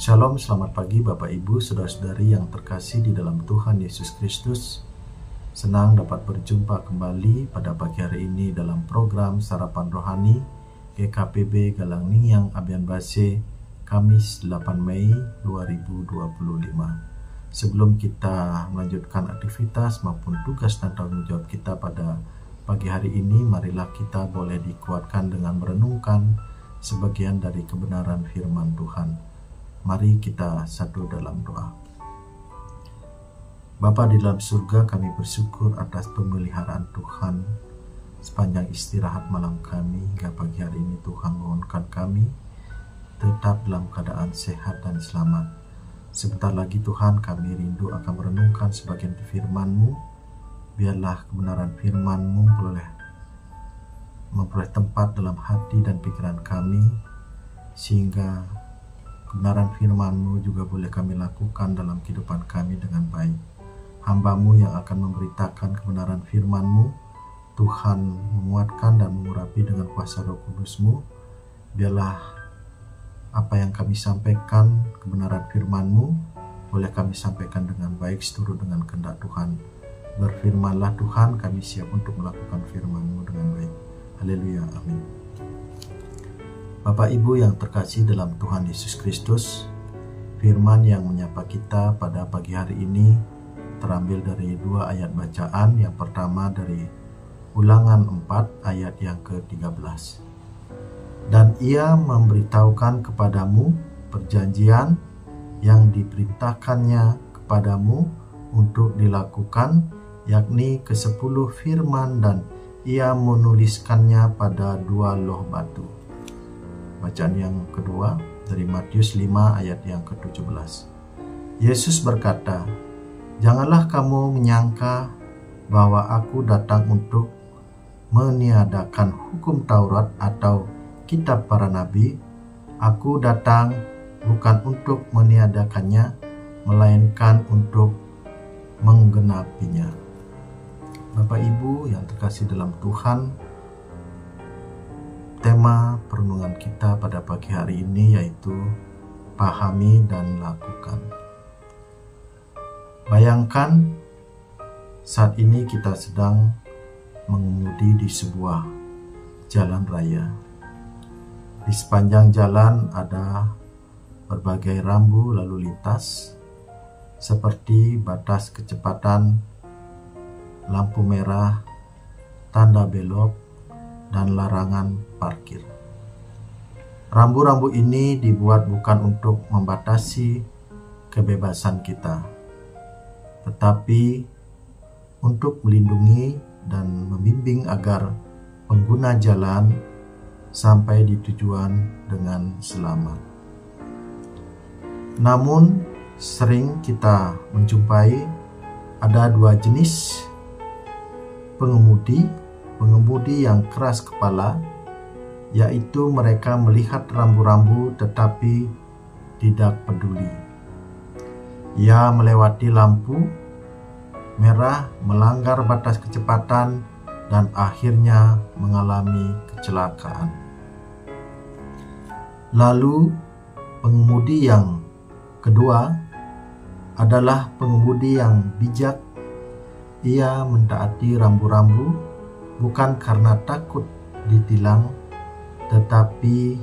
Shalom, selamat pagi Bapak Ibu, saudara-saudari yang terkasih di dalam Tuhan Yesus Kristus. Senang dapat berjumpa kembali pada pagi hari ini dalam program Sarapan Rohani GKPB Galang Ningyang Abian Base, Kamis 8 Mei 2025. Sebelum kita melanjutkan aktivitas maupun tugas dan tanggung jawab kita pada pagi hari ini, marilah kita boleh dikuatkan dengan merenungkan sebagian dari kebenaran firman Tuhan. Mari kita satu dalam doa. Bapa di dalam surga, kami bersyukur atas pemeliharaan Tuhan sepanjang istirahat malam kami hingga pagi hari ini. Tuhan, mohonkan kami tetap dalam keadaan sehat dan selamat. Sebentar lagi Tuhan, kami rindu akan merenungkan sebagian firman-Mu. Biarlah kebenaran firman-Mu memperoleh tempat dalam hati dan pikiran kami, sehingga kebenaran firman-Mu juga boleh kami lakukan dalam kehidupan kami dengan baik. Hamba-Mu yang akan memberitakan kebenaran firman-Mu, Tuhan menguatkan dan mengurapi dengan kuasa Roh Kudus-Mu. Biarlah apa yang kami sampaikan, kebenaran firman-Mu, boleh kami sampaikan dengan baik seturut dengan kehendak Tuhan. Berfirmanlah Tuhan, kami siap untuk melakukan firman-Mu dengan baik. Haleluya, amin. Bapak Ibu yang terkasih dalam Tuhan Yesus Kristus, firman yang menyapa kita pada pagi hari ini terambil dari dua ayat bacaan. Yang pertama dari Ulangan 4 ayat yang ke-13. Dan ia memberitahukan kepadamu perjanjian yang diperintahkannya kepadamu untuk dilakukan, yakni ke-10 firman, dan ia menuliskannya pada 2 loh batu. Bacaan yang kedua dari Matius 5 ayat yang ke-17. Yesus berkata, "Janganlah kamu menyangka bahwa aku datang untuk meniadakan hukum Taurat atau kitab para nabi. Aku datang bukan untuk meniadakannya, melainkan untuk menggenapinya." Bapak Ibu yang terkasih dalam Tuhan, tema perenungan kita pada pagi hari ini yaitu pahami dan lakukan. Bayangkan saat ini kita sedang mengemudi di sebuah jalan raya. Di sepanjang jalan ada berbagai rambu lalu lintas seperti batas kecepatan, lampu merah, tanda belok, dan larangan parkir. Rambu-rambu ini dibuat bukan untuk membatasi kebebasan kita, tetapi untuk melindungi dan membimbing agar pengguna jalan sampai di tujuan dengan selamat. Namun, sering kita menjumpai ada dua jenis pengemudi yang keras kepala, yaitu mereka melihat rambu-rambu tetapi tidak peduli. Ia melewati lampu merah, melanggar batas kecepatan, dan akhirnya mengalami kecelakaan. Lalu pengemudi yang kedua adalah pengemudi yang bijak. Ia mentaati rambu-rambu bukan karena takut ditilang, tetapi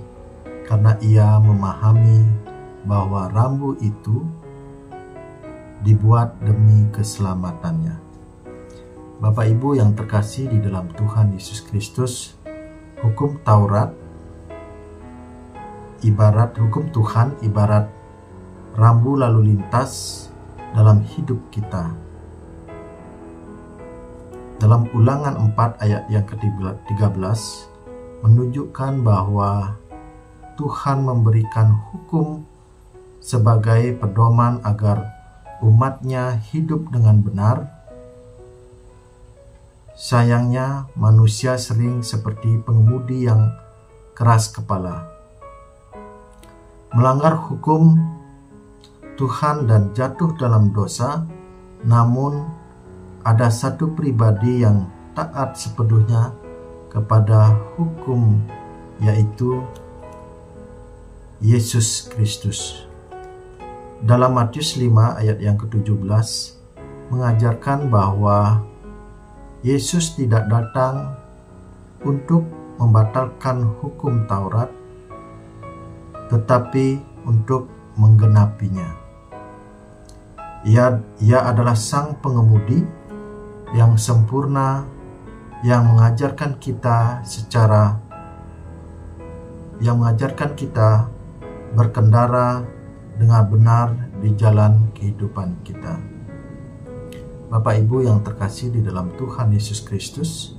karena ia memahami bahwa rambu itu dibuat demi keselamatannya. Bapak Ibu yang terkasih di dalam Tuhan Yesus Kristus, hukum Taurat hukum Tuhan ibarat rambu lalu lintas dalam hidup kita. Dalam Ulangan 4 ayat yang ke-13 menunjukkan bahwa Tuhan memberikan hukum sebagai pedoman agar umatnya hidup dengan benar. Sayangnya manusia sering seperti pengemudi yang keras kepala, melanggar hukum Tuhan dan jatuh dalam dosa. Namun ada satu pribadi yang taat sepenuhnya kepada hukum, yaitu Yesus Kristus. dalam Matius 5 ayat yang ke-17 mengajarkan bahwa Yesus tidak datang untuk membatalkan hukum Taurat, tetapi untuk menggenapinya. Ia adalah sang pengemudi yang sempurna, yang mengajarkan kita berkendara dengan benar di jalan kehidupan kita. Bapak Ibu yang terkasih di dalam Tuhan Yesus Kristus,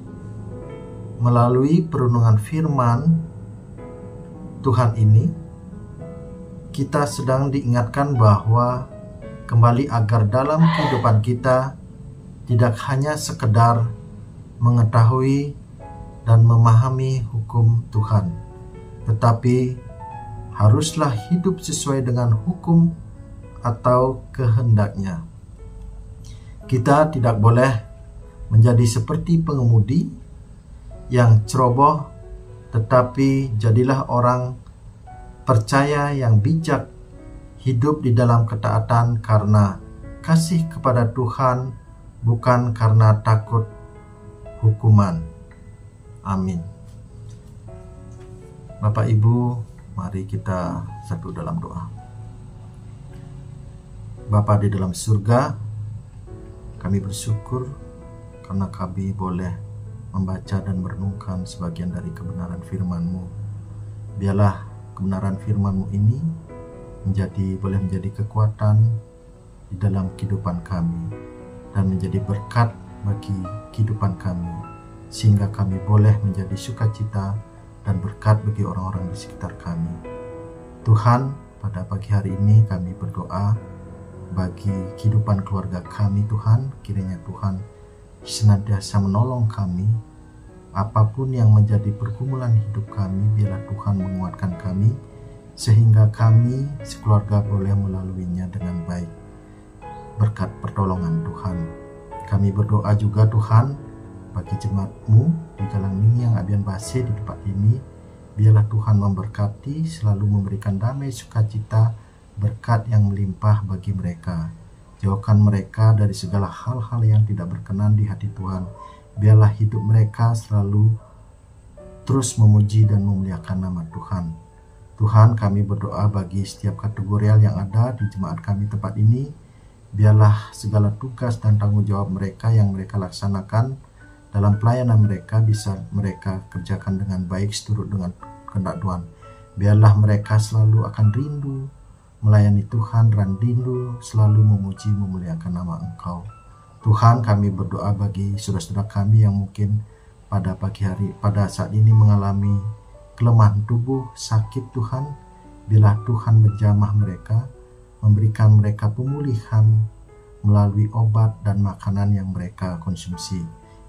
melalui perenungan firman Tuhan ini, kita sedang diingatkan bahwa kembali agar dalam kehidupan kita tidak hanya sekedar mengetahui dan memahami hukum Tuhan, tetapi haruslah hidup sesuai dengan hukum atau kehendaknya. Kita tidak boleh menjadi seperti pengemudi yang ceroboh, tetapi jadilah orang percaya yang bijak, hidup di dalam ketaatan karena kasih kepada Tuhan, bukan karena takut hukuman. Amin. Bapak Ibu, mari kita satu dalam doa. Bapa di dalam surga, kami bersyukur karena kami boleh membaca dan merenungkan sebagian dari kebenaran firman-Mu. Biarlah kebenaran firman-Mu ini boleh menjadi kekuatan di dalam kehidupan kami dan menjadi berkat bagi kehidupan kami, sehingga kami boleh menjadi sukacita dan berkat bagi orang-orang di sekitar kami. Tuhan, pada pagi hari ini kami berdoa bagi kehidupan keluarga kami. Tuhan, kiranya Tuhan senantiasa menolong kami. Apapun yang menjadi pergumulan hidup kami, biarlah Tuhan menguatkan kami, sehingga kami sekeluarga boleh melaluinya dengan baik berkat pertolongan Tuhan. Kami berdoa juga Tuhan bagi jemaat-Mu di Galang Mini yang Abian Base di tempat ini. Biarlah Tuhan memberkati, selalu memberikan damai sukacita, berkat yang melimpah bagi mereka. Jauhkan mereka dari segala hal-hal yang tidak berkenan di hati Tuhan. Biarlah hidup mereka selalu terus memuji dan memuliakan nama Tuhan. Tuhan, kami berdoa bagi setiap kategorial yang ada di jemaat kami tempat ini. Biarlah segala tugas dan tanggung jawab mereka yang mereka laksanakan dalam pelayanan mereka bisa mereka kerjakan dengan baik seturut dengan kehendak Tuhan. Biarlah mereka selalu akan rindu melayani Tuhan dan rindu selalu memuji memuliakan nama Engkau. Tuhan, kami berdoa bagi saudara-saudara kami yang mungkin pada saat ini mengalami kelemahan tubuh, sakit Tuhan. Biarlah Tuhan menjamah mereka, memberikan mereka pemulihan melalui obat dan makanan yang mereka konsumsi.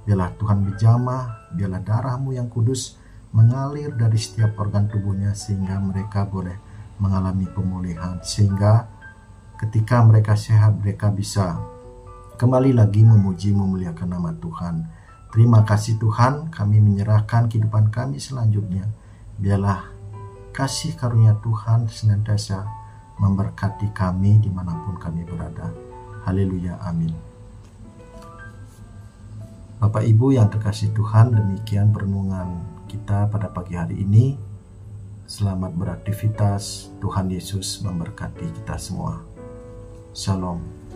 Biarlah Tuhan menjamah, biarlah darah-Mu yang kudus mengalir dari setiap organ tubuhnya sehingga mereka boleh mengalami pemulihan, sehingga ketika mereka sehat mereka bisa kembali lagi memuji memuliakan nama Tuhan. Terima kasih Tuhan, kami menyerahkan kehidupan kami selanjutnya. Biarlah kasih karunia Tuhan senantiasa memberkati kami dimanapun kami berada. Haleluya, amin. Bapak Ibu yang terkasih Tuhan, demikian perenungan kita pada pagi hari ini. Selamat beraktivitas, Tuhan Yesus memberkati kita semua. Shalom.